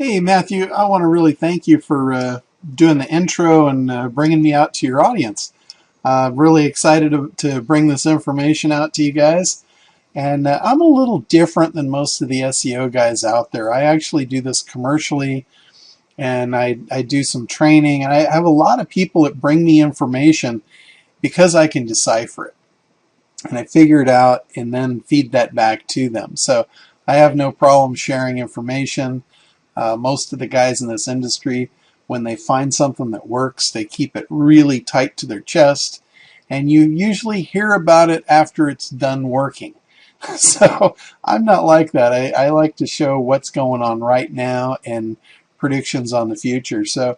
Hey, Matthew, I want to really thank you for doing the intro and bringing me out to your audience. Really excited to bring this information out to you guys. And I'm a little different than most of the SEO guys out there. I actually do this commercially and I do some training. And I have a lot of people that bring me information because I can decipher it. And I figure it out and then feed that back to them. So I have no problem sharing information. Most of the guys in this industry, when they find something that works, they keep it really tight to their chest, and you usually hear about it after it's done working. So I'm not like that. I like to show what's going on right now and predictions on the future. So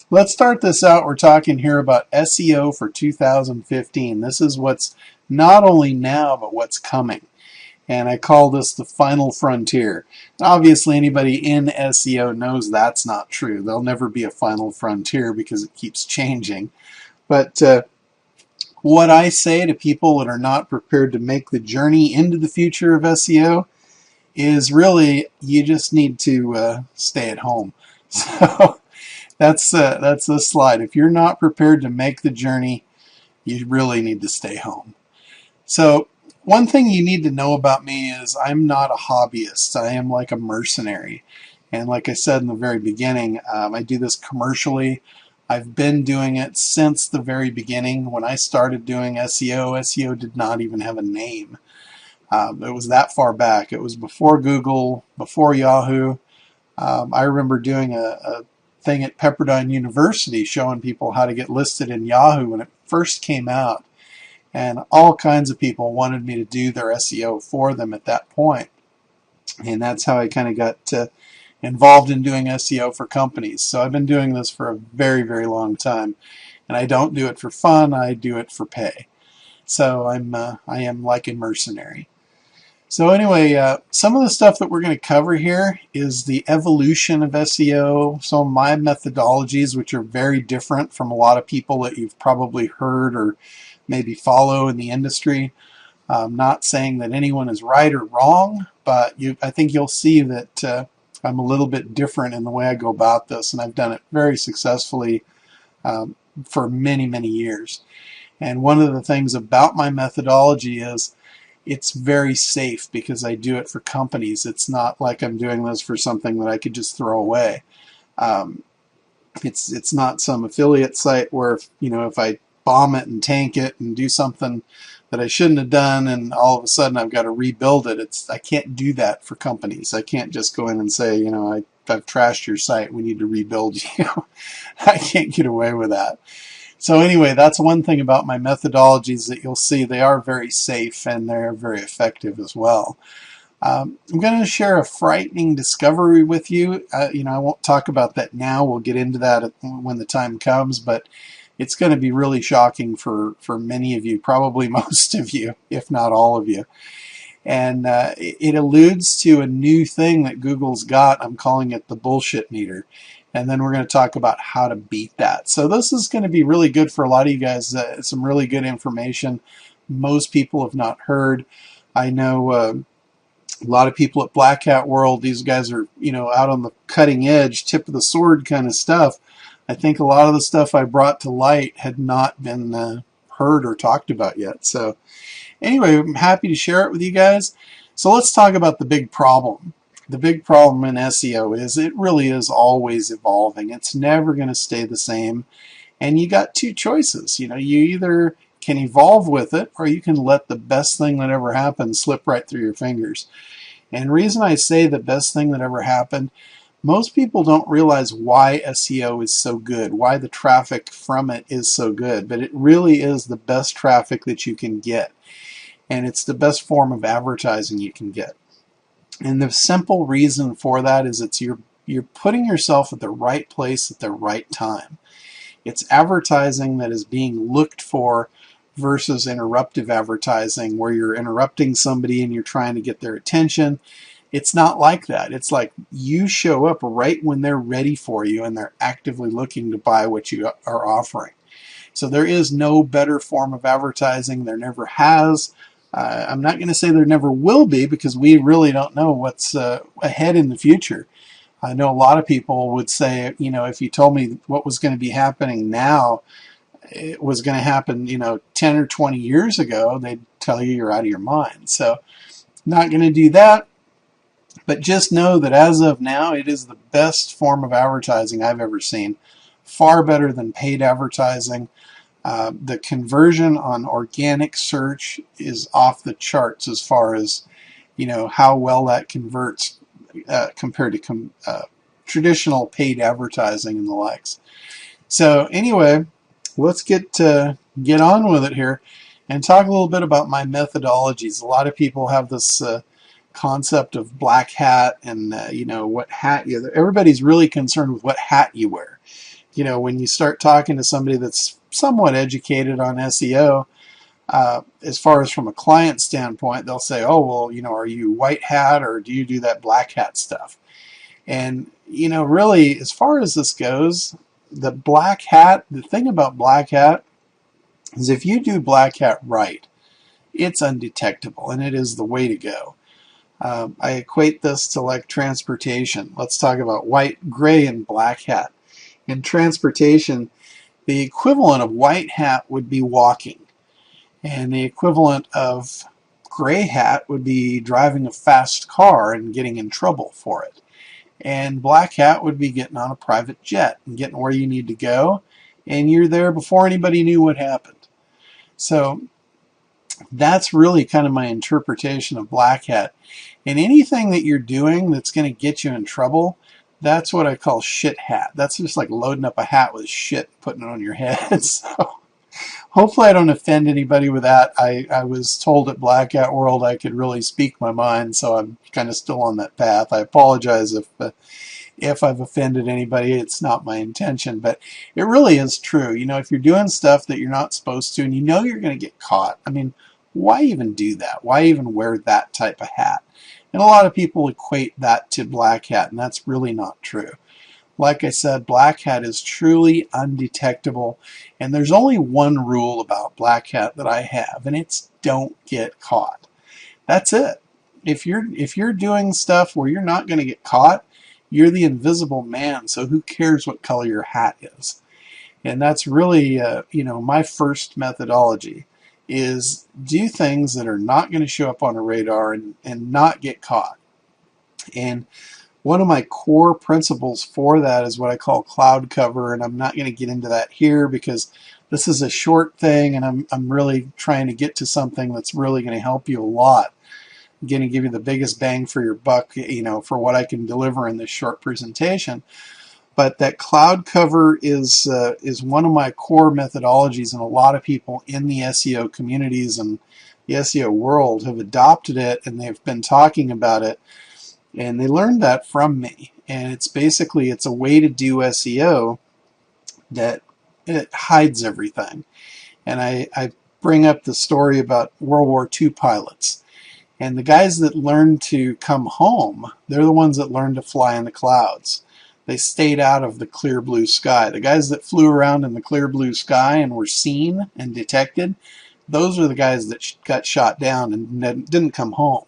let's start this out. We're talking here about SEO for 2015. This is what's not only now, but what's coming. And I call this the final frontier. Obviously, anybody in SEO knows that's not true. There'll never be a final frontier because it keeps changing. But what I say to people that are not prepared to make the journey into the future of SEO is really you just need to stay at home. So that's this slide. If you're not prepared to make the journey, you really need to stay home. So one thing you need to know about me is I'm not a hobbyist. I am like a mercenary. And like I said in the very beginning, I do this commercially. I've been doing it since the very beginning. When I started doing SEO, SEO did not even have a name. It was that far back. It was before Google, before Yahoo. I remember doing a thing at Pepperdine University showing people how to get listed in Yahoo when it first came out. And all kinds of people wanted me to do their SEO for them at that point. And that's how I kind of got involved in doing SEO for companies. So I've been doing this for a very, very long time. And I don't do it for fun, I do it for pay. So I am like a mercenary. So anyway, some of the stuff that we're going to cover here is the evolution of SEO, some of my methodologies, which are very different from a lot of people that you've probably heard or maybe follow in the industry. I'm not saying that anyone is right or wrong, but I think you'll see that I'm a little bit different in the way I go about this, and I've done it very successfully for many, many years. And one of the things about my methodology is it's very safe because I do it for companies. It's not like I'm doing this for something that I could just throw away. It's not some affiliate site where if I bomb it and tank it and do something that I shouldn't have done and all of a sudden I've got to rebuild it. I can't do that for companies. I can't just go in and say, I've trashed your site, we need to rebuild you. I can't get away with that. So anyway, that's one thing about my methodologies that you'll see. They are very safe and they're very effective as well. I'm going to share a frightening discovery with you. I won't talk about that now. We'll get into that when the time comes, but it's going to be really shocking for many of you, probably most of you, if not all of you. And it alludes to a new thing that Google's got. I'm calling it the bullshit meter. And then we're going to talk about how to beat that. So this is going to be really good for a lot of you guys. Some really good information most people have not heard. I know a lot of people at Black Hat World, these guys are, out on the cutting edge, tip of the sword kind of stuff. I think a lot of the stuff I brought to light had not been heard or talked about yet. So anyway, I'm happy to share it with you guys. So let's talk about the big problem. The big problem in SEO is it really is always evolving. It's never going to stay the same. And you got two choices. You either can evolve with it or you can let the best thing that ever happened slip right through your fingers. And the reason I say the best thing that ever happened, most people don't realize why SEO is so good, why the traffic from it is so good, but it really is the best traffic that you can get. And it's the best form of advertising you can get. And the simple reason for that is you're putting yourself at the right place at the right time. It's advertising that is being looked for versus interruptive advertising where you're interrupting somebody and you're trying to get their attention. It's not like that. It's like you show up right when they're ready for you and they're actively looking to buy what you are offering. So there is no better form of advertising. There never has. I'm not going to say there never will be because we really don't know what's ahead in the future. I know a lot of people would say, if you told me what was going to be happening now, it was going to happen, 10 or 20 years ago, they'd tell you you're out of your mind. So, not going to do that, but just know that as of now, it is the best form of advertising I've ever seen. Far better than paid advertising. The conversion on organic search is off the charts as far as how well that converts compared to traditional paid advertising and the likes. So anyway, let's get on with it here and talk a little bit about my methodologies. A lot of people have this concept of black hat and what hat you. Everybody's really concerned with what hat you wear. When you start talking to somebody that's somewhat educated on SEO, as far as from a client standpoint, they'll say, oh, well, are you white hat or do you do that black hat stuff? And, really, as far as this goes, the thing about black hat is if you do black hat right, it's undetectable and it is the way to go. I equate this to like transportation. Let's talk about white, gray, and black hat. In transportation, the equivalent of white hat would be walking. And the equivalent of gray hat would be driving a fast car and getting in trouble for it. And black hat would be getting on a private jet and getting where you need to go. And you're there before anybody knew what happened. So that's really kind of my interpretation of black hat. And anything that you're doing that's going to get you in trouble, that's what I call shit hat. That's just like loading up a hat with shit and putting it on your head. So hopefully I don't offend anybody with that. I was told at Black Hat World I could really speak my mind, so I'm kind of still on that path. I apologize if I've offended anybody. It's not my intention, but it really is true. If you're doing stuff that you're not supposed to and you're going to get caught, I mean, why even do that? Why even wear that type of hat? And a lot of people equate that to black hat, and that's really not true. Like I said, black hat is truly undetectable, and there's only one rule about black hat that I have, and it's don't get caught. That's it. If you're doing stuff where you're not going to get caught, you're the invisible man, so who cares what color your hat is? And that's really, my first methodology is do things that are not going to show up on a radar and not get caught. And one of my core principles for that is what I call cloud cover, and I'm not going to get into that here because this is a short thing and I'm really trying to get to something that's really going to help you a lot. I'm going to give you the biggest bang for your buck, for what I can deliver in this short presentation. But that cloud cover is one of my core methodologies, and a lot of people in the SEO communities and the SEO world have adopted it, and they've been talking about it, and they learned that from me. And it's a way to do SEO that it hides everything. And I bring up the story about World War II pilots. And the guys that learned to come home, they're the ones that learned to fly in the clouds. They stayed out of the clear blue sky. The guys that flew around in the clear blue sky and were seen and detected, those are the guys that got shot down and didn't come home.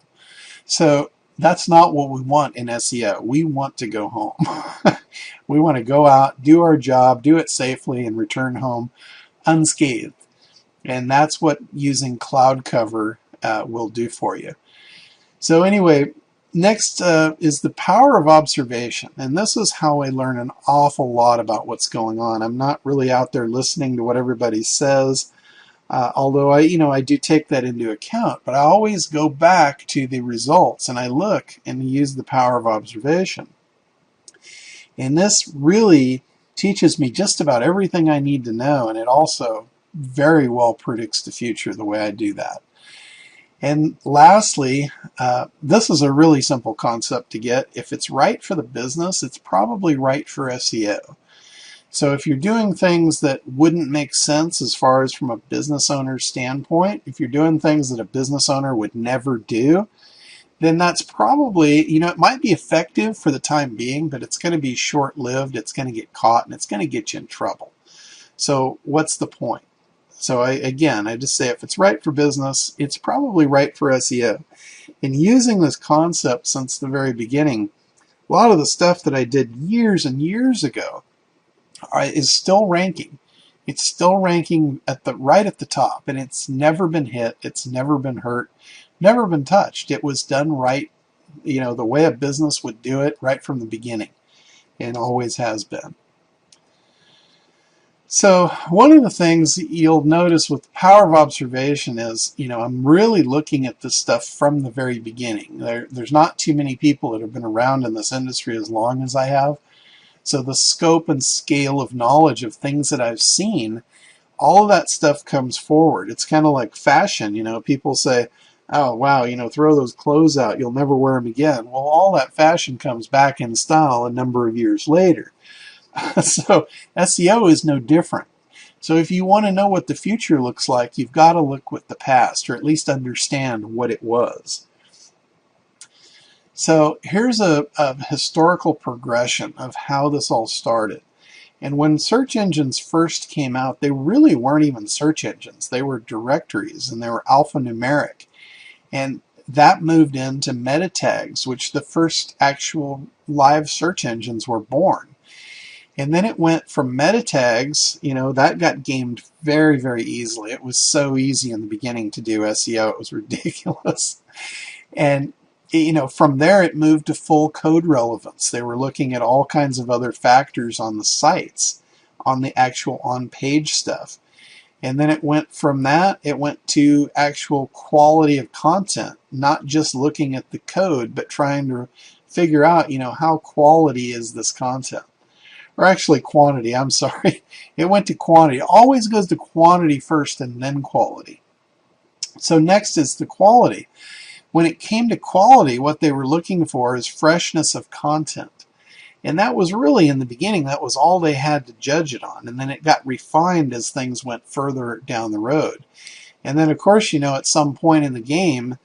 So that's not what we want in SEO. We want to go home. We want to go out, do our job, do it safely, and return home unscathed. And that's what using cloud cover will do for you. So anyway, next is the power of observation, and this is how I learn an awful lot about what's going on. I'm not really out there listening to what everybody says, although I do take that into account, but I always go back to the results and I look and use the power of observation. And this really teaches me just about everything I need to know, and it also very well predicts the future the way I do that. And lastly, this is a really simple concept to get. If it's right for the business, it's probably right for SEO. So if you're doing things that wouldn't make sense as far as from a business owner's standpoint, if you're doing things that a business owner would never do, then that's probably, it might be effective for the time being, but it's going to be short-lived, it's going to get caught, and it's going to get you in trouble. So what's the point? So I just say if it's right for business, it's probably right for SEO. And using this concept since the very beginning, A lot of the stuff that I did years and years ago is still ranking. It's still ranking at the right at the top, and it's never been hit. It's never been hurt, never been touched. It was done right, the way a business would do it right from the beginning, and always has been. So one of the things you'll notice with the power of observation is, I'm really looking at this stuff from the very beginning. There's not too many people that have been around in this industry as long as I have. So the scope and scale of knowledge of things that I've seen, all of that stuff comes forward. It's kind of like fashion. People say, oh, wow, throw those clothes out. You'll never wear them again. Well, all that fashion comes back in style a number of years later. So SEO is no different. So if you want to know what the future looks like, you've got to look with the past, or at least understand what it was. So here's a historical progression of how this all started. And when search engines first came out, they really weren't even search engines. They were directories, and they were alphanumeric. And that moved into meta tags, which the first actual live search engines were born. And then it went from meta tags, that got gamed very, very easily. It was so easy in the beginning to do SEO. It was ridiculous. And, from there it moved to full code relevance. They were looking at all kinds of other factors on the sites, on the actual on-page stuff. And then it went from that, it went to actual quality of content, not just looking at the code, but trying to figure out, how quality is this content. Or actually quantity, I'm sorry. It went to quantity. It always goes to quantity first and then quality. So next is the quality. When it came to quality, what they were looking for is freshness of content. And that was really, in the beginning, that was all they had to judge it on. And then it got refined as things went further down the road. And then, of course, at some point in the game,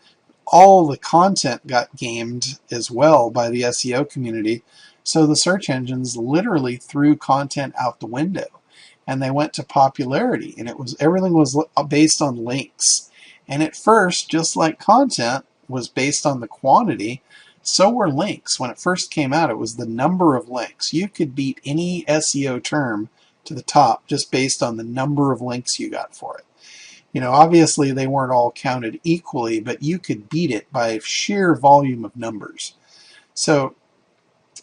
all the content got gamed as well by the SEO community. So the search engines literally threw content out the window, and they went to popularity, and everything was based on links. And at first, just like content was based on the quantity, so were links. When it first came out, it was the number of links. You could beat any SEO term to the top just based on the number of links you got for it. Obviously they weren't all counted equally, but you could beat it by sheer volume of numbers. So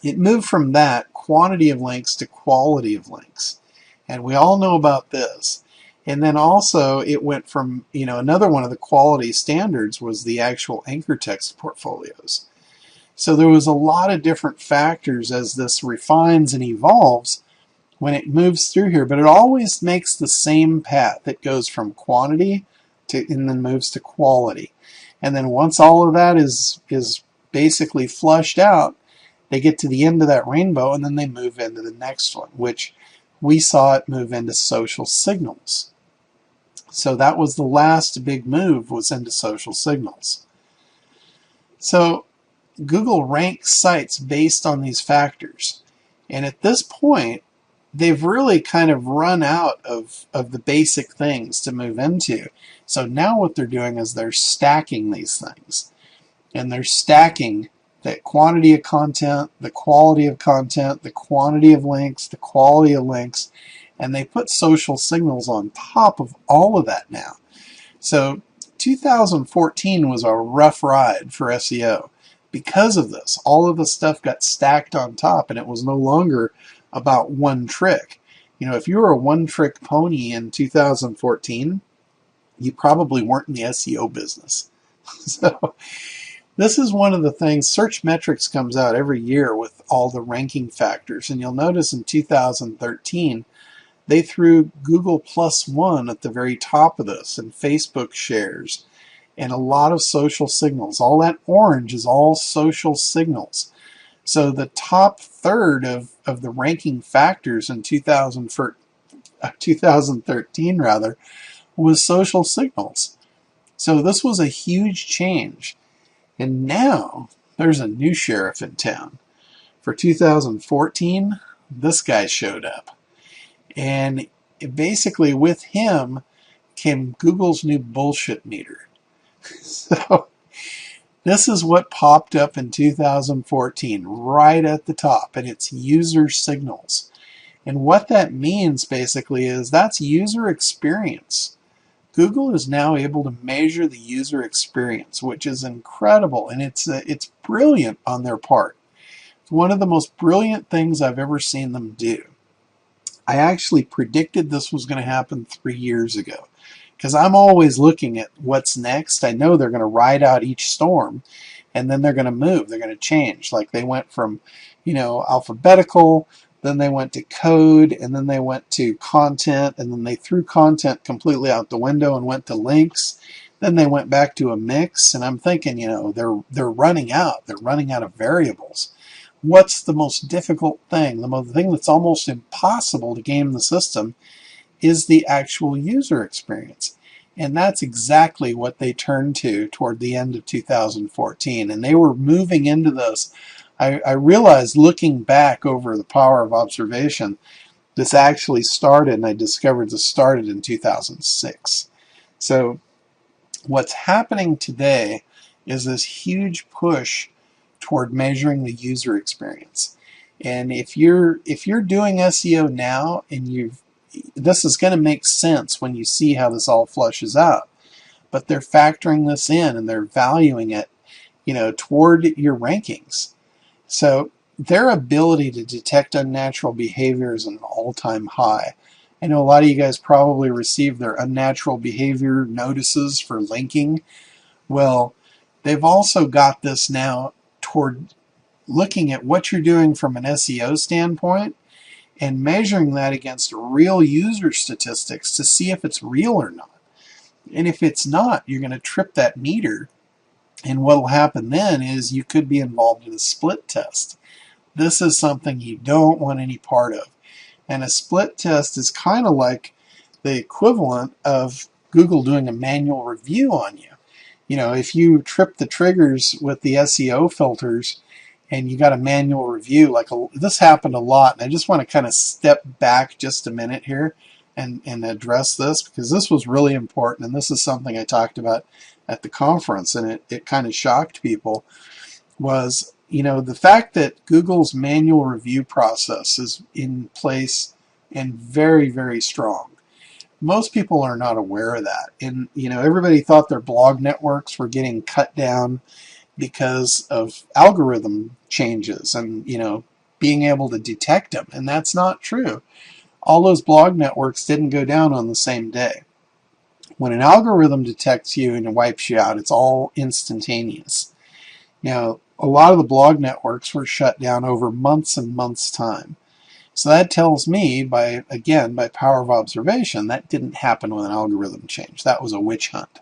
it moved from that quantity of links to quality of links. And we all know about this. And then also it went from, another one of the quality standards was the actual anchor text portfolios. So there was a lot of different factors as this refines and evolves when it moves through here, but it always makes the same path. It goes from quantity and then moves to quality. And then once all of that is basically flushed out, they get to the end of that rainbow, and then they move into the next one, which we saw it move into social signals. So that was the last big move, was into social signals. So Google ranks sites based on these factors. And at this point, they've really kind of run out of the basic things to move into. So now what they're doing is they're stacking these things. And they're stacking that quantity of content, the quality of content, the quantity of links, the quality of links, and they put social signals on top of all of that now. So 2014 was a rough ride for SEO. Because of this, all of the stuff got stacked on top, and it was no longer about one trick. If you were a one-trick pony in 2014, you probably weren't in the SEO business. So this is one of the things. Searchmetrics comes out every year with all the ranking factors, and you'll notice in 2013 they threw Google +1 at the very top of this, and Facebook shares, and a lot of social signals. All that orange is all social signals. So the top third of the ranking factors in 2013 was social signals. So this was a huge change. And now there's a new sheriff in town. For 2014, this guy showed up. And basically with him came Google's new bullshit meter. So This is what popped up in 2014 right at the top, and it's user signals. And what that means basically is that's user experience. Google is now able to measure the user experience, which is incredible, and it's brilliant on their part. It's one of the most brilliant things I've ever seen them do. I actually predicted this was going to happen 3 years ago because I'm always looking at what's next. I know they're going to ride out each storm, and then they're going to move. They're going to change. Like they went from, alphabetical, then they went to code, and then they went to content, and then they threw content completely out the window and went to links. Then they went back to a mix, and I'm thinking, they're running out. They're running out of variables. What's the most difficult thing? The thing that's almost impossible to game the system is the actual user experience. And that's exactly what they turned to toward the end of 2014. And they were moving into this. I realized looking back over the power of observation, this actually started, and I discovered this started in 2006. So what's happening today is this huge push toward measuring the user experience. And if you're doing SEO now, and this is going to make sense when you see how this all flushes out. But they're factoring this in, and they're valuing it, toward your rankings. So their ability to detect unnatural behavior is an all-time high. I know a lot of you guys probably received their unnatural behavior notices for linking. Well, they've also got this now toward looking at what you're doing from an SEO standpoint and measuring that against real user statistics to see if it's real or not. And if it's not, you're going to trip that meter. And what will happen then is you could be involved in a split test. This is something you don't want any part of. And a split test is kind of like the equivalent of Google doing a manual review on you. If you trip the triggers with the SEO filters and you got a manual review, this happened a lot, and I just want to kind of step back just a minute here and address this, because this was really important, and this is something I talked about at the conference, and it kind of shocked people, was the fact that Google's manual review process is in place and very, very strong. Most people are not aware of that, and everybody thought their blog networks were getting cut down because of algorithm changes and being able to detect them, and that's not true. All those blog networks didn't go down on the same day. When an algorithm detects you and wipes you out, it's all instantaneous. Now, a lot of the blog networks were shut down over months and months' time. So that tells me, by power of observation, that didn't happen with an algorithm change. That was a witch hunt.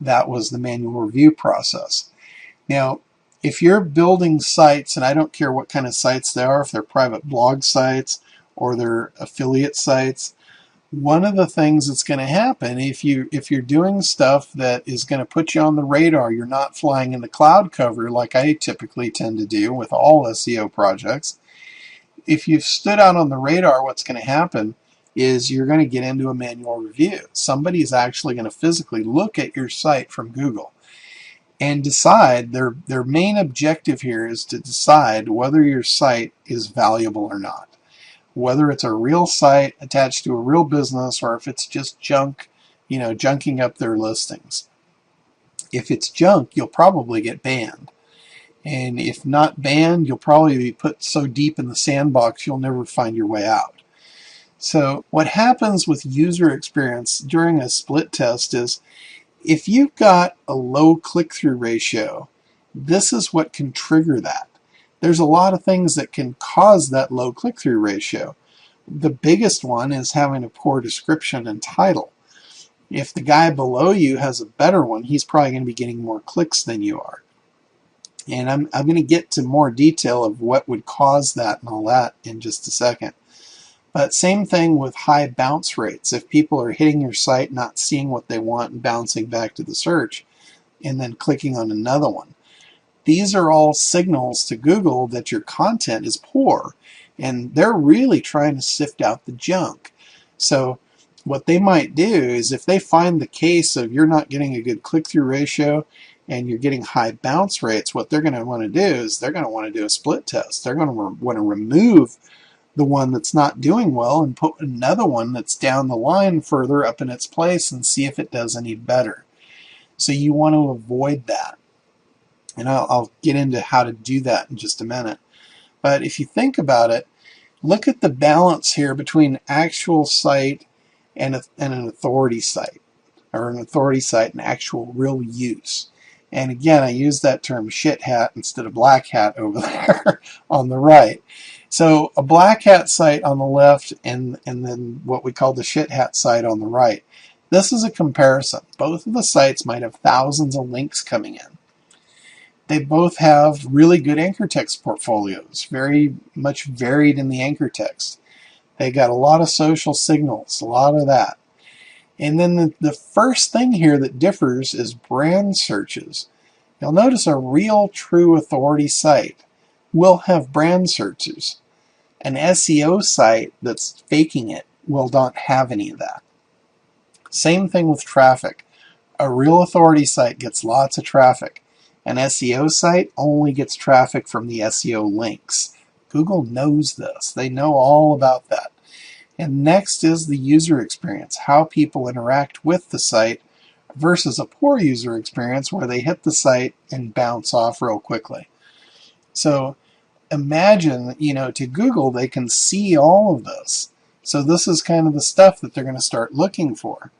That was the manual review process. Now, if you're building sites, and I don't care what kind of sites they are, if they're private blog sites or they're affiliate sites, one of the things that's going to happen, if you're doing stuff that is going to put you on the radar, you're not flying in the cloud cover like I typically tend to do with all SEO projects. If you've stood out on the radar, what's going to happen is you're going to get into a manual review. Somebody's actually going to physically look at your site from Google and decide, their main objective here is to decide whether your site is valuable or not. Whether it's a real site attached to a real business, or if it's just junk, junking up their listings. If it's junk, you'll probably get banned. And if not banned, you'll probably be put so deep in the sandbox you'll never find your way out. So what happens with user experience during a split test is, if you've got a low click-through ratio, this is what can trigger that. There's a lot of things that can cause that low click-through ratio. The biggest one is having a poor description and title. If the guy below you has a better one, he's probably going to be getting more clicks than you are. And I'm going to get to more detail of what would cause that and all that in just a second. But same thing with high bounce rates. If people are hitting your site, not seeing what they want, and bouncing back to the search, and then clicking on another one. These are all signals to Google that your content is poor, and they're really trying to sift out the junk. So what they might do is, if they find the case of you're not getting a good click-through ratio and you're getting high bounce rates, what they're going to want to do is they're going to want to do a split test. They're going to want to remove the one that's not doing well and put another one that's down the line further up in its place and see if it does any better. So you want to avoid that. And I'll get into how to do that in just a minute. But if you think about it, look at the balance here between actual site and an authority site, or an authority site and actual real use. And again, I use that term shit hat instead of black hat over there on the right. So a black hat site on the left and then what we call the shit hat site on the right. This is a comparison. Both of the sites might have thousands of links coming in. They both have really good anchor text portfolios, very much varied in the anchor text. They got a lot of social signals, a lot of that. And then the first thing here that differs is brand searches. You'll notice a real true authority site will have brand searches. An SEO site that's faking it will not have any of that. Same thing with traffic. A real authority site gets lots of traffic. An SEO site only gets traffic from the SEO links. Google knows this. They know all about that. And next is the user experience, how people interact with the site versus a poor user experience where they hit the site and bounce off real quickly. So imagine, to Google, they can see all of this. So this is kind of the stuff that they're going to start looking for.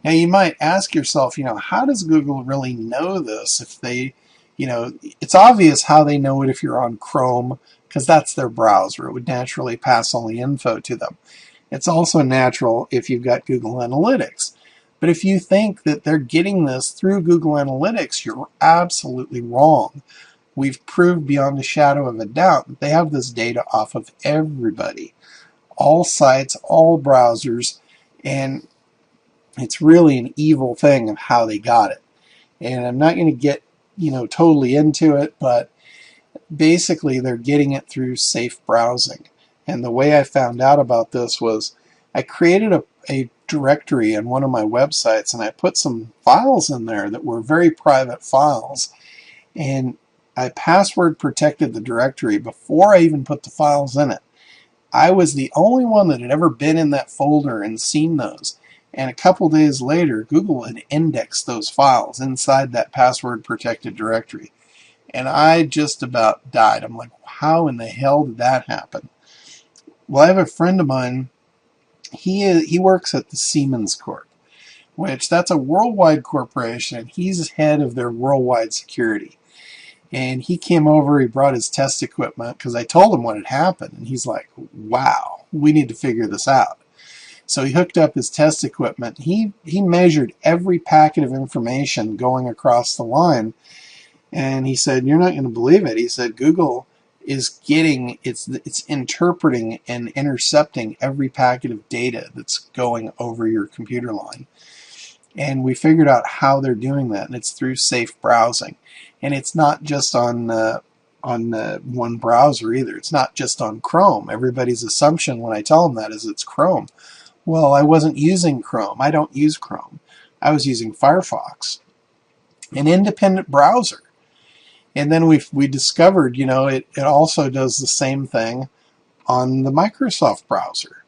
Now you might ask yourself, how does Google really know this? If they, it's obvious how they know it if you're on Chrome, because that's their browser. It would naturally pass all the info to them. It's also natural if you've got Google Analytics. But if you think that they're getting this through Google Analytics, you're absolutely wrong. We've proved beyond a shadow of a doubt that they have this data off of everybody. All sites, all browsers, and it's really an evil thing of how they got it. And I'm not going to get, totally into it, but basically they're getting it through safe browsing. And the way I found out about this was I created a directory on one of my websites, and I put some files in there that were very private files. And I password protected the directory before I even put the files in it. I was the only one that had ever been in that folder and seen those. And a couple days later, Google had indexed those files inside that password protected directory. And I just about died. I'm like, how in the hell did that happen? Well, I have a friend of mine. He works at the Siemens Corp, which that's a worldwide corporation, and he's head of their worldwide security. And he came over, he brought his test equipment, because I told him what had happened. And he's like, wow, we need to figure this out. So he hooked up his test equipment. He measured every packet of information going across the line. And he said, you're not going to believe it. He said, Google is getting, it's interpreting and intercepting every packet of data that's going over your computer line. And we figured out how they're doing that, and it's through safe browsing. And it's not just on one browser either. It's not just on Chrome. Everybody's assumption when I tell them that is it's Chrome. Well, I wasn't using Chrome. I don't use Chrome. I was using Firefox, an independent browser. And then we discovered, it also does the same thing on the Microsoft browser,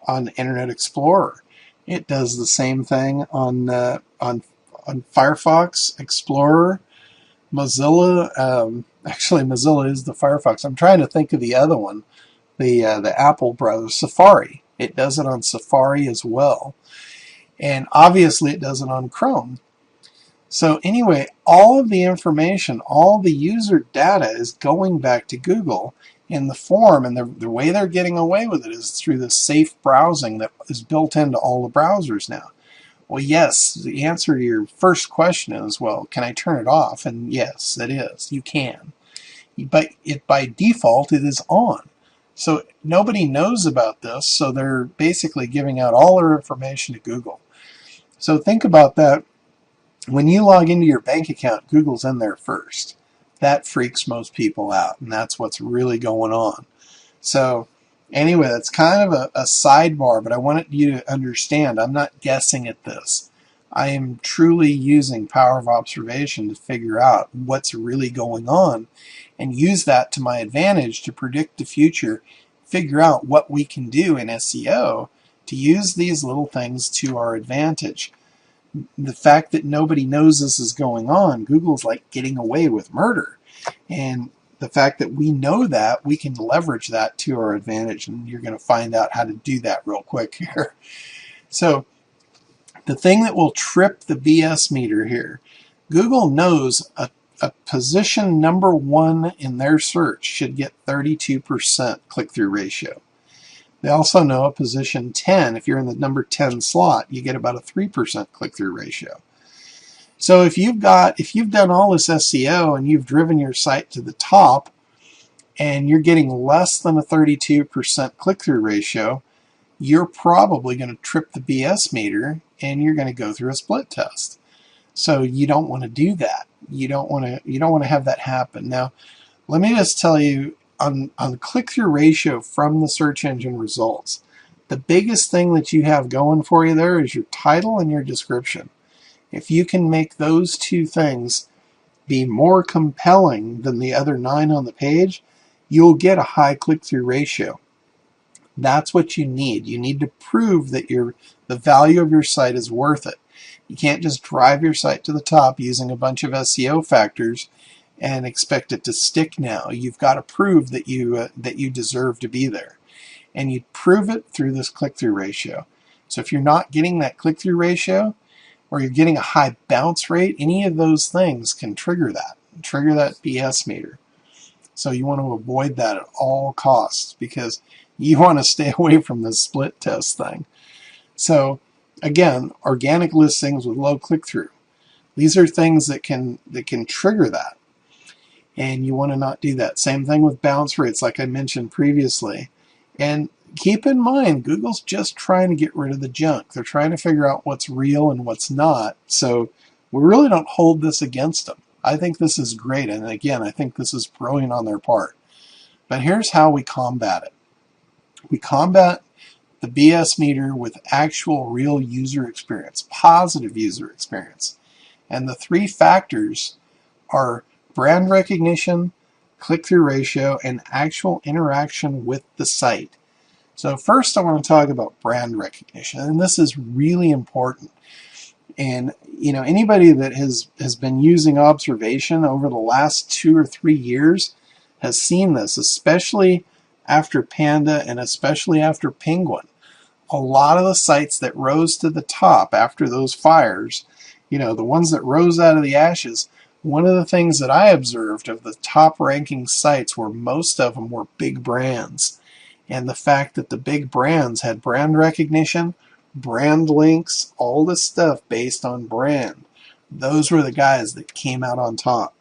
on Internet Explorer. It does the same thing on Firefox, Explorer, Mozilla. Actually, Mozilla is the Firefox. I'm trying to think of the other one, the Apple browser, Safari. It does it on Safari as well. And obviously it does it on Chrome. So anyway, all of the information, all the user data is going back to Google in the form, and the way they're getting away with it is through the safe browsing that is built into all the browsers now. Well, yes, the answer to your first question is, well, can I turn it off? And yes, it is. You can. But by default, it is on. So nobody knows about this, so they're basically giving out all their information to Google. So think about that. When you log into your bank account, Google's in there first. That freaks most people out, and that's what's really going on. So anyway, that's kind of a sidebar, but I wanted you to understand I'm not guessing at this. I am truly using power of observation to figure out what's really going on and use that to my advantage to predict the future, figure out what we can do in SEO to use these little things to our advantage. The fact that nobody knows this is going on, Google's like getting away with murder. And the fact that we know that, we can leverage that to our advantage, and you're going to find out how to do that real quick here. So the thing that will trip the BS meter here, Google knows a position number 1 in their search should get 32% click-through ratio. They also know a position 10, if you're in the number 10 slot, you get about a 3% click-through ratio. So if you've done all this SEO and you've driven your site to the top and you're getting less than a 32% click-through ratio, you're probably going to trip the BS meter and you're going to go through a split test. So you don't want to do that. You don't want to have that happen. Now, let me just tell you on click-through ratio from the search engine results, the biggest thing that you have going for you there is your title and your description. If you can make those two things be more compelling than the other 9 on the page, you'll get a high click-through ratio. That's what you need. You need to prove that the value of your site is worth it. You can't just drive your site to the top using a bunch of SEO factors and expect it to stick now. You've got to prove that you deserve to be there. And you prove it through this click-through ratio. So if you're not getting that click-through ratio, or you're getting a high bounce rate, any of those things can trigger that BS meter. So you want to avoid that at all costs because you want to stay away from this split test thing. So again, organic listings with low click-through. These are things that can trigger that. And you want to not do that. Same thing with bounce rates, like I mentioned previously. And keep in mind, Google's just trying to get rid of the junk. They're trying to figure out what's real and what's not. So we really don't hold this against them. I think this is great. And again, I think this is brilliant on their part. But here's how we combat it. We combat the BS meter with actual real user experience, positive user experience. And the 3 factors are brand recognition, click-through ratio, and actual interaction with the site. So first I want to talk about brand recognition, and this is really important. And anybody that has been using observation over the last 2 or 3 years has seen this, especially after Panda and especially after Penguin. A lot of the sites that rose to the top after those fires, the ones that rose out of the ashes, one of the things that I observed of the top ranking sites were most of them were big brands. And the fact that the big brands had brand recognition, brand links, all this stuff based on brand. Those were the guys that came out on top.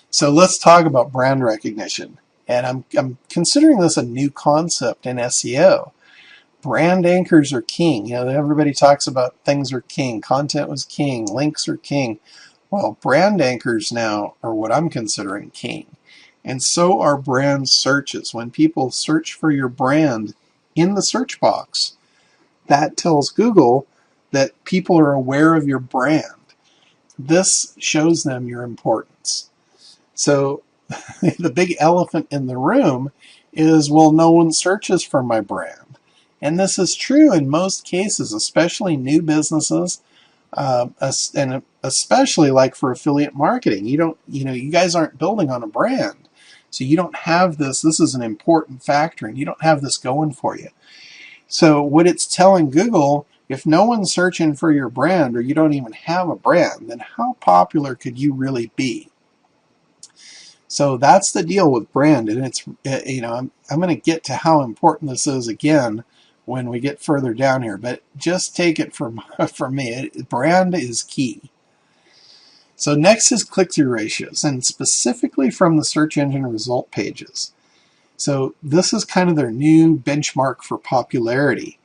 So let's talk about brand recognition. And I'm considering this a new concept in SEO. Brand anchors are king. Everybody talks about things are king. Content was king. Links are king. Well, brand anchors now are what I'm considering king. And so are brand searches. When people search for your brand in the search box, that tells Google that people are aware of your brand. This shows them your importance. So the big elephant in the room is, well, no one searches for my brand. And this is true in most cases, especially new businesses, and especially like for affiliate marketing. You guys aren't building on a brand. So you don't have this. This is an important factor, and you don't have this going for you. So what it's telling Google, if no one's searching for your brand or you don't even have a brand, then how popular could you really be? So that's the deal with brand, and it's I'm going to get to how important this is again when we get further down here, but just take it from me. Brand is key. So next is click-through ratios, and specifically from the search engine result pages. So this is kind of their new benchmark for popularity.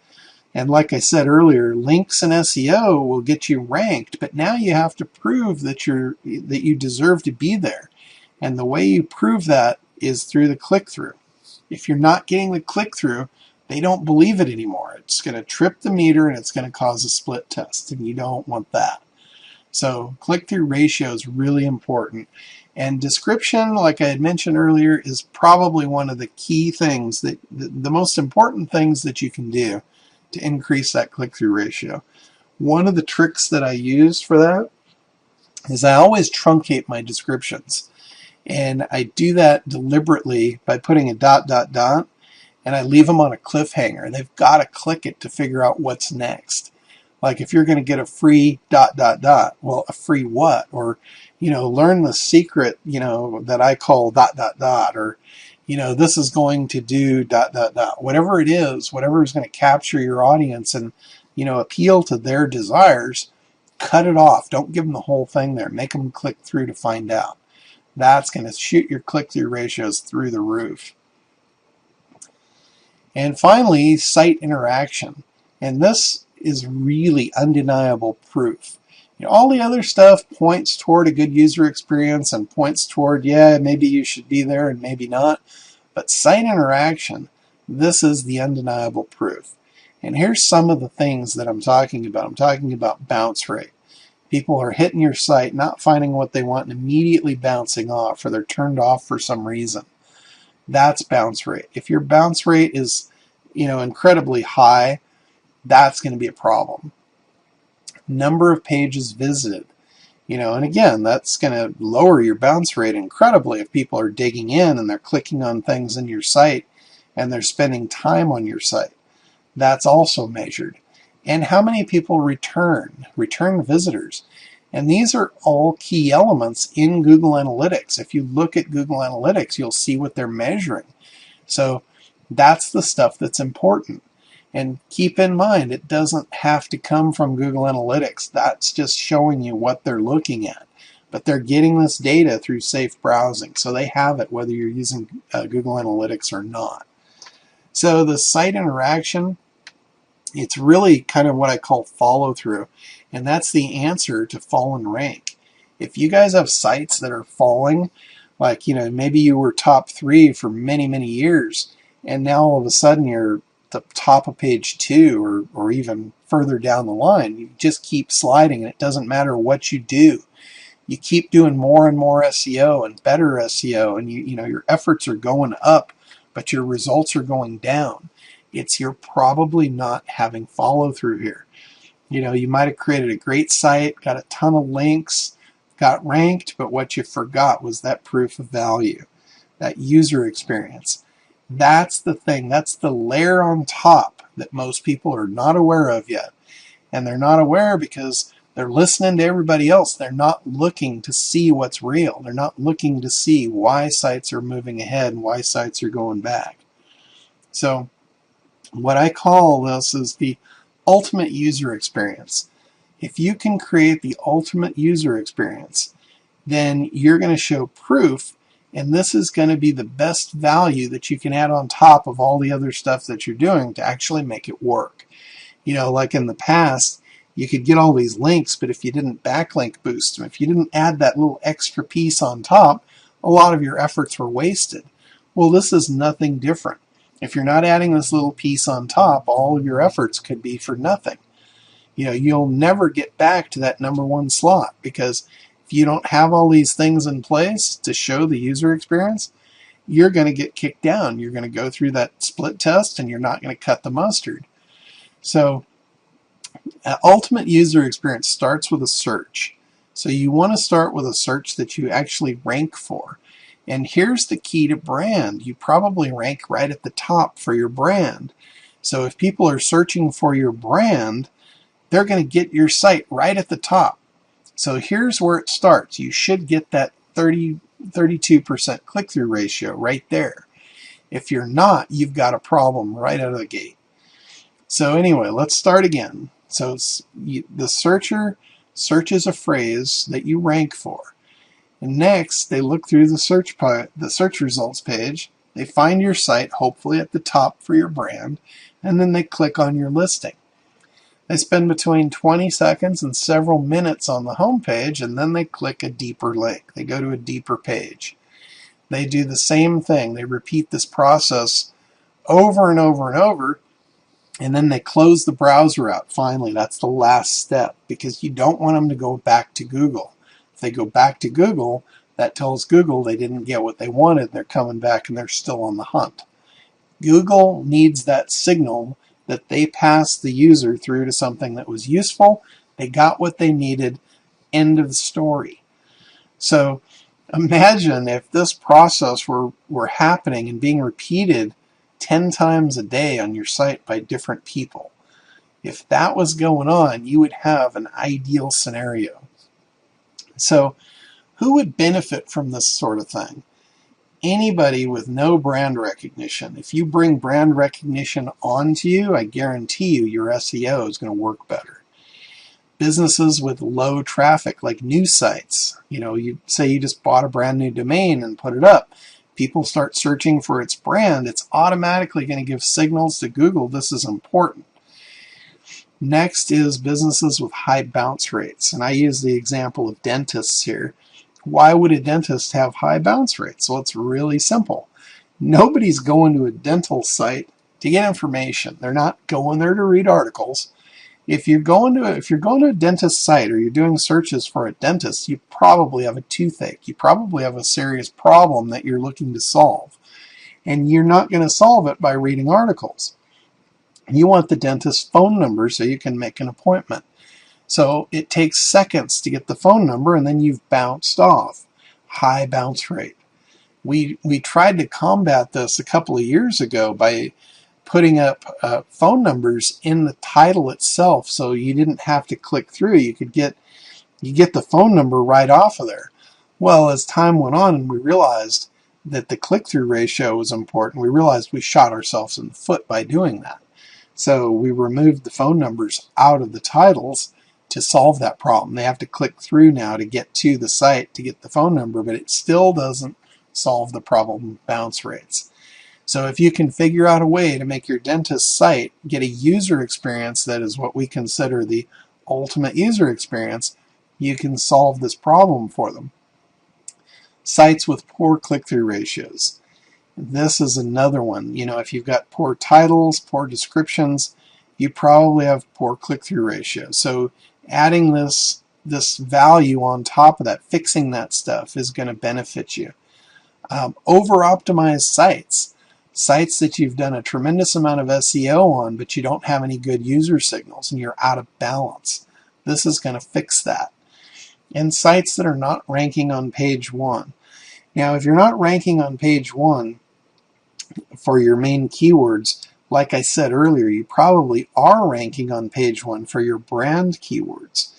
And like I said earlier, links and SEO will get you ranked, but now you have to prove that you deserve to be there. And the way you prove that is through the click-through. If you're not getting the click-through, They don't believe it anymore. It's going to trip the meter and it's going to cause a split test, and you don't want that. So click-through ratio is really important. And description, like I had mentioned earlier, is probably one of the key things, that the most important things that you can do to increase that click-through ratio. One of the tricks that I use for that is I always truncate my descriptions. And I do that deliberately by putting a ... and I leave them on a cliffhanger. They've got to click it to figure out what's next. Like if you're going to get a free ... well, a free what? Or, learn the secret, that I call ... or, this is going to do ... Whatever it is, whatever is going to capture your audience and, appeal to their desires, cut it off. Don't give them the whole thing there. Make them click through to find out. That's going to shoot your click-through ratios through the roof. And finally, site interaction. And this is really undeniable proof. All the other stuff points toward a good user experience and points toward, yeah, maybe you should be there and maybe not. But site interaction, this is the undeniable proof. And here's some of the things that I'm talking about. I'm talking about bounce rate. People are hitting your site, not finding what they want, and immediately bouncing off, or they're turned off for some reason. That's bounce rate. If your bounce rate is, incredibly high, that's going to be a problem. Number of pages visited. And again, that's going to lower your bounce rate incredibly if people are digging in and they're clicking on things in your site and they're spending time on your site. That's also measured. And how many people return visitors. And these are all key elements in Google Analytics. If you look at Google Analytics, you'll see what they're measuring. So that's the stuff that's important. And keep in mind, it doesn't have to come from Google Analytics. That's just showing you what they're looking at. But they're getting this data through safe browsing. So they have it whether you're using Google Analytics or not. So the site interaction, it's really kind of what I call follow-through, and that's the answer to fall and rank. If you guys have sites that are falling, like, maybe you were top 3 for many, many years, and now all of a sudden you're the top of page 2 or even further down the line, you just keep sliding, and it doesn't matter what you do. You keep doing more and more SEO and better SEO, and your efforts are going up, but your results are going down. You're probably not having follow through here. You might have created a great site, got a ton of links, got ranked, but what you forgot was that proof of value, that user experience. That's the thing. That's the layer on top that most people are not aware of yet. And they're not aware because they're listening to everybody else. They're not looking to see what's real. They're not looking to see why sites are moving ahead and why sites are going back. So what I call this is the ultimate user experience. If you can create the ultimate user experience, then you're going to show proof, and this is going to be the best value that you can add on top of all the other stuff that you're doing to actually make it work. Like in the past, you could get all these links, but if you didn't backlink boost them, if you didn't add that little extra piece on top, a lot of your efforts were wasted. Well, this is nothing different. If you're not adding this little piece on top, all of your efforts could be for nothing. You'll never get back to that #1 slot, because if you don't have all these things in place to show the user experience, you're going to get kicked down. You're going to go through that split test and you're not going to cut the mustard. So ultimate user experience starts with a search. So you want to start with a search that you actually rank for. And here's the key to brand. You probably rank right at the top for your brand. So if people are searching for your brand, they're going to get your site right at the top. So here's where it starts. You should get that 32% click-through ratio right there. If you're not, you've got a problem right out of the gate. So anyway, let's start again. So the searcher searches a phrase that you rank for. And next, they look through the search results page. They find your site, hopefully at the top for your brand, and then they click on your listing. They spend between 20 seconds and several minutes on the home page, and then they click a deeper link. They go to a deeper page. They do the same thing. They repeat this process over and over and over, and then they close the browser out. Finally, that's the last step, because you don't want them to go back to Google. If they go back to Google, that tells Google they didn't get what they wanted. They're coming back and they're still on the hunt. Google needs that signal that they passed the user through to something that was useful. They got what they needed. End of the story. So imagine if this process were happening and being repeated 10 times a day on your site by different people. If that was going on, you would have an ideal scenario. So who would benefit from this sort of thing? Anybody with no brand recognition. If you bring brand recognition onto you, I guarantee you your SEO is going to work better. Businesses with low traffic, like news sites. You say you just bought a brand new domain and put it up. People start searching for its brand. It's automatically going to give signals to Google this is important. Next is businesses with high bounce rates. And I use the example of dentists here. Why would a dentist have high bounce rates? Well, it's really simple. Nobody's going to a dental site to get information. They're not going there to read articles. If you're going to a dentist site, or you're doing searches for a dentist, you probably have a toothache. You probably have a serious problem that you're looking to solve. And you're not going to solve it by reading articles. You want the dentist's phone number so you can make an appointment. So it takes seconds to get the phone number, and then you've bounced off. High bounce rate. We tried to combat this a couple of years ago by putting up phone numbers in the title itself, so you didn't have to click through. You get the phone number right off of there. Well, as time went on and we realized that the click-through ratio was important, we realized we shot ourselves in the foot by doing that. So we removed the phone numbers out of the titles to solve that problem. They have to click through now to get to the site to get the phone number, but it still doesn't solve the problem of bounce rates. So if you can figure out a way to make your dentist site get a user experience that is what we consider the ultimate user experience, you can solve this problem for them. Sites with poor click-through ratios. This is another one. If you've got poor titles, poor descriptions, you probably have poor click-through ratio. So adding this value on top of that, fixing that stuff, is going to benefit you. Over-optimized sites. Sites that you've done a tremendous amount of SEO on, but you don't have any good user signals and you're out of balance. This is going to fix that. And sites that are not ranking on page 1. Now, if you're not ranking on page 1 for your main keywords, like I said earlier, you probably are ranking on page 1 for your brand keywords.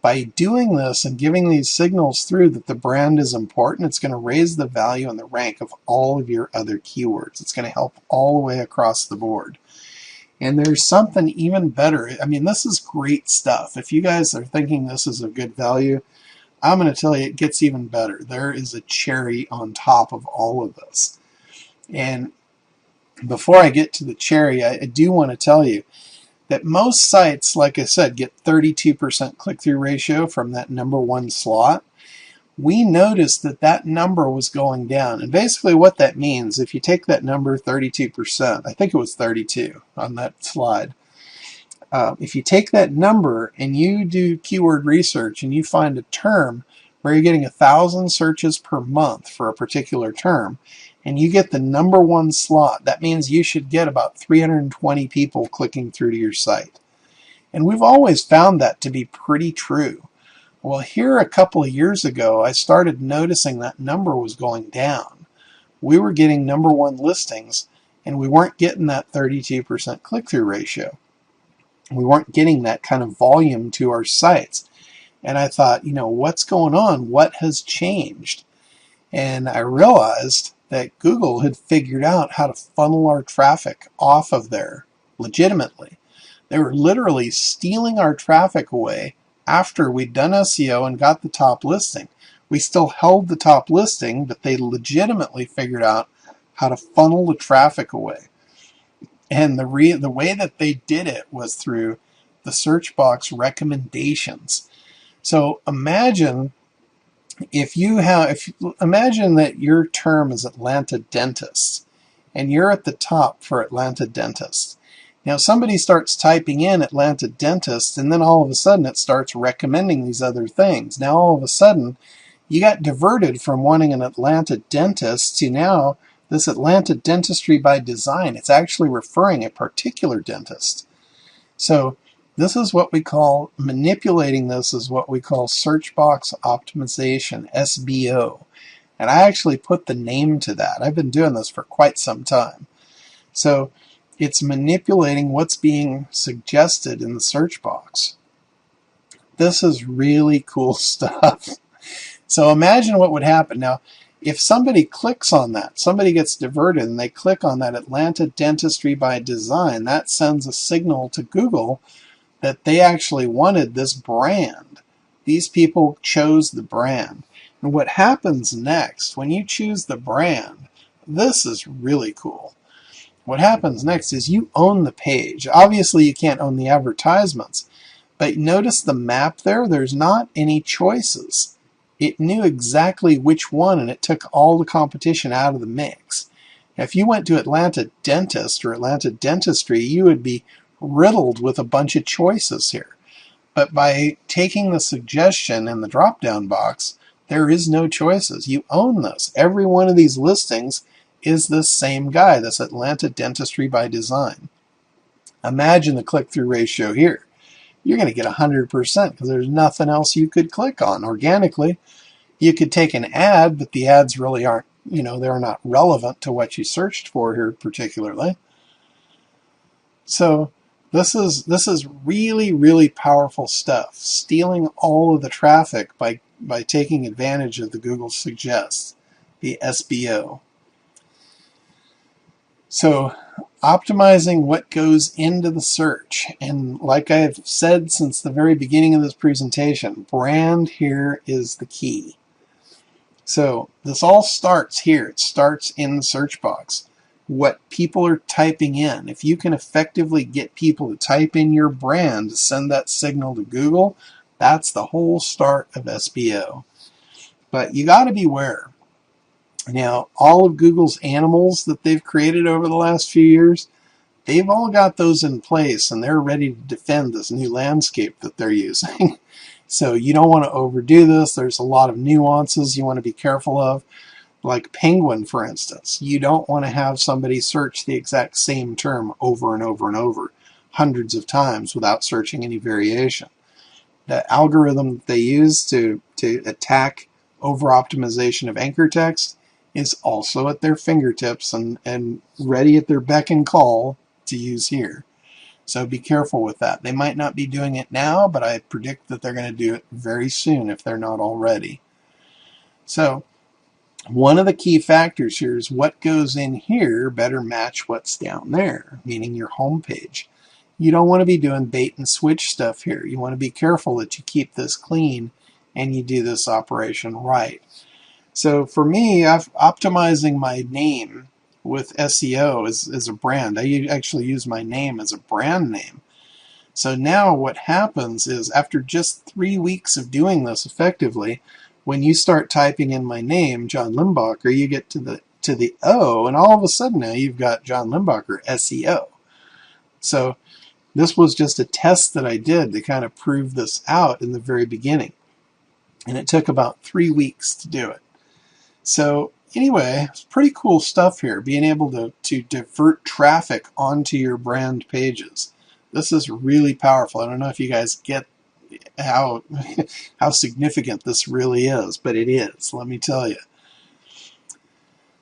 By doing this and giving these signals through that the brand is important, it's going to raise the value and the rank of all of your other keywords. It's going to help all the way across the board. And there's something even better. I mean, this is great stuff. If you guys are thinking this is a good value, I'm going to tell you it gets even better. There is a cherry on top of all of this. And before I get to the cherry, I do want to tell you that most sites, like I said, get 32% click-through ratio from that number 1 slot. We noticed that number was going down. And basically what that means, if you take that number 32%, I think it was 32 on that slide, if you take that number and you do keyword research and you find a term where you're getting 1,000 searches per month for a particular term, and you get the number 1 slot, that means you should get about 320 people clicking through to your site. And we've always found that to be pretty true. Well, here a couple of years ago, I started noticing that number was going down. We were getting number 1 listings, and we weren't getting that 32% click-through ratio. We weren't getting that kind of volume to our sites. And I thought, what's going on? What has changed? And I realized that Google had figured out how to funnel our traffic off of there legitimately. They were literally stealing our traffic away after we'd done SEO and got the top listing. We still held the top listing, but they legitimately figured out how to funnel the traffic away. And the way that they did it was through the search box recommendations. So imagine imagine that your term is Atlanta dentists, and you're at the top for Atlanta Dentist. Now somebody starts typing in Atlanta Dentist, and then all of a sudden it starts recommending these other things. Now all of a sudden you got diverted from wanting an Atlanta Dentist to now this Atlanta Dentistry by Design. It's actually referring a particular dentist. So this is what we call, manipulating this is what we call search box optimization, SBO. And I actually put the name to that. I've been doing this for quite some time. So it's manipulating what's being suggested in the search box. This is really cool stuff. So imagine what would happen. Now, if somebody clicks on that, somebody gets diverted and they click on that Atlanta Dentistry by Design, that sends a signal to Google that they actually wanted this brand. These people chose the brand. And what happens next, when you choose the brand, this is really cool. What happens next is you own the page. Obviously, you can't own the advertisements, but notice the map there, there's not any choices. It knew exactly which one, and it took all the competition out of the mix. Now, if you went to Atlanta Dentist or Atlanta Dentistry, you would be riddled with a bunch of choices here. But by taking the suggestion in the drop-down box, there is no choices. You own this. Every one of these listings is this same guy, this Atlanta Dentistry by Design. Imagine the click-through ratio here. You're going to get 100% because there's nothing else you could click on organically. You could take an ad, but the ads really aren't, they're not relevant to what you searched for here particularly. So this is really, really powerful stuff, stealing all of the traffic by taking advantage of the Google Suggests, the SBO. So optimizing what goes into the search. And like I've said since the very beginning of this presentation, brand here is the key. So this all starts here. It starts in the search box. What people are typing in. If you can effectively get people to type in your brand to send that signal to Google, that's the whole start of SBO. But you got to beware. Now, all of Google's animals that they've created over the last few years, they've all got those in place, and they're ready to defend this new landscape that they're using. So you don't want to overdo this. There's a lot of nuances you want to be careful of. Like Penguin, for instance. You don't want to have somebody search the exact same term over and over and over hundreds of times without searching any variation. The algorithm that they use to attack over-optimization of anchor text is also at their fingertips and ready at their beck and call to use here. So be careful with that. They might not be doing it now, but I predict that they're going to do it very soon if they're not already. So one of the key factors here is what goes in here better match what's down there, meaning your home page. You don't want to be doing bait and switch stuff here. You want to be careful that you keep this clean and you do this operation right. So for me, optimizing my name with SEO as a brand. I actually use my name as a brand name. So now what happens is after just 3 weeks of doing this effectively, when you start typing in my name, John Limbacher, you get to the O, and all of a sudden now you've got John Limbacher SEO. So this was just a test that I did to kind of prove this out in the very beginning. And it took about 3 weeks to do it. So anyway, it's pretty cool stuff here, being able to divert traffic onto your brand pages. This is really powerful. I don't know if you guys get how significant this really is, but it is, let me tell you.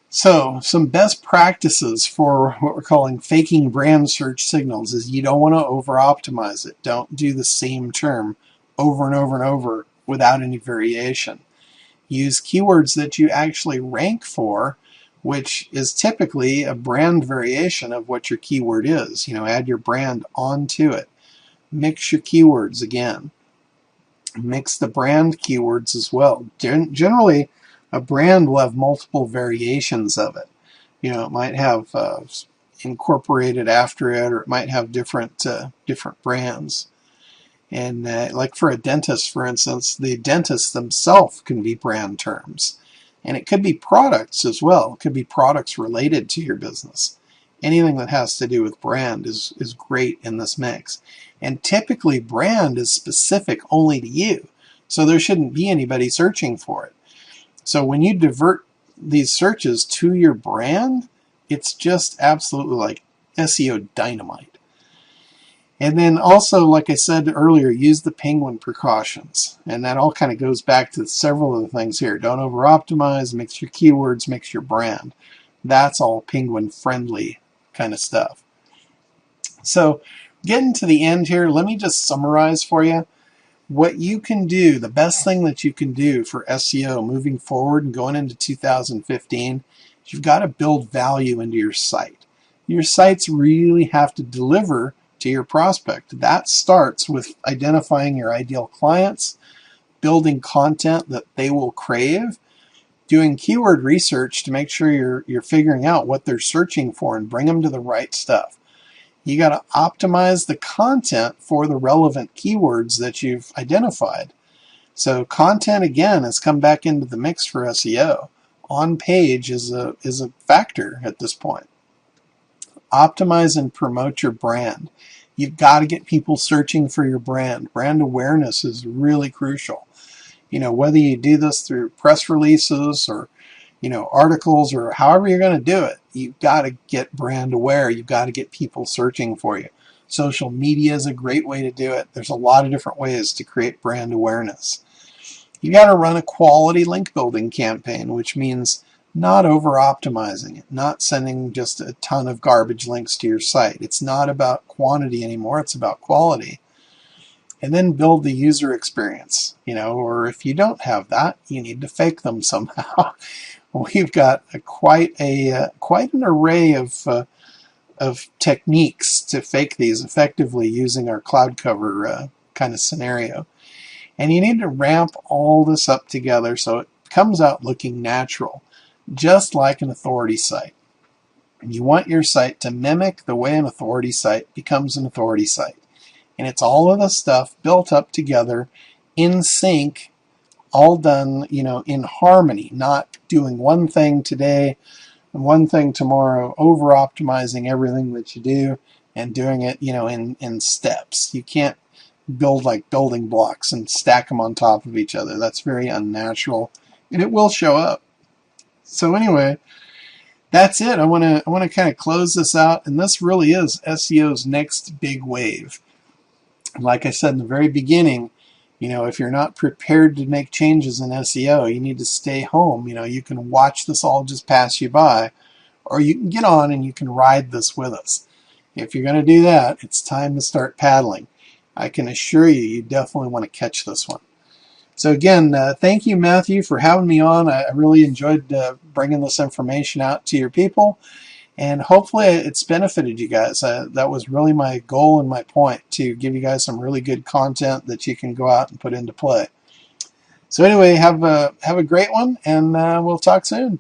So some best practices for what we're calling faking brand search signals is you don't want to over-optimize it. Don't do the same term over and over and over without any variation. Use keywords that you actually rank for, which is typically a brand variation of what your keyword is. Add your brand onto it. Mix your keywords again. Mix the brand keywords as well. Generally, a brand will have multiple variations of it. It might have incorporated after it, or it might have different brands. And like for a dentist, for instance, the dentists themselves can be brand terms. And it could be products as well. It could be products related to your business. Anything that has to do with brand is great in this mix. And typically brand is specific only to you. So there shouldn't be anybody searching for it. So when you divert these searches to your brand, it's just absolutely like SEO dynamite. And then also, like I said earlier, use the penguin precautions. And that all kind of goes back to several of the things here. Don't over-optimize, mix your keywords, mix your brand. That's all penguin friendly kind of stuff. So getting to the end here, let me just summarize for you what you can do. The best thing that you can do for SEO moving forward and going into 2015 is you've got to build value into your site. Your sites really have to deliver to your prospect. That starts with identifying your ideal clients, building content that they will crave, doing keyword research to make sure you're figuring out what they're searching for and bring them to the right stuff. You got to optimize the content for the relevant keywords that you've identified. So content, again, has come back into the mix for SEO. On page is a factor at this point. Optimize and promote your brand. You've got to get people searching for your brand. Brand awareness is really crucial. Whether you do this through press releases or, articles or however you're going to do it, you've got to get brand aware. You've got to get people searching for you. Social media is a great way to do it. There's a lot of different ways to create brand awareness. You got to run a quality link building campaign, which means not over-optimizing it, not sending just a ton of garbage links to your site. It's not about quantity anymore, it's about quality. And then build the user experience, or if you don't have that, you need to fake them somehow. We've got quite an array of techniques to fake these effectively using our cloud cover kind of scenario. And you need to ramp all this up together so it comes out looking natural, just like an authority site. You want your site to mimic the way an authority site becomes an authority site. And it's all of the stuff built up together in sync, all done, in harmony, not doing one thing today and one thing tomorrow, over-optimizing everything that you do and doing it, in steps. You can't build like building blocks and stack them on top of each other. That's very unnatural, and it will show up. So anyway, that's it. I want to kind of close this out, and this really is SEO's next big wave. Like I said in the very beginning, if you're not prepared to make changes in SEO, you need to stay home. You can watch this all just pass you by, or you can get on and you can ride this with us. If you're going to do that, it's time to start paddling. I can assure you definitely want to catch this one. So again, thank you, Matthew, for having me on. I really enjoyed bringing this information out to your people, and hopefully it's benefited you guys. That was really my goal and my point, to give you guys some really good content that you can go out and put into play. So anyway, have a great one, and we'll talk soon.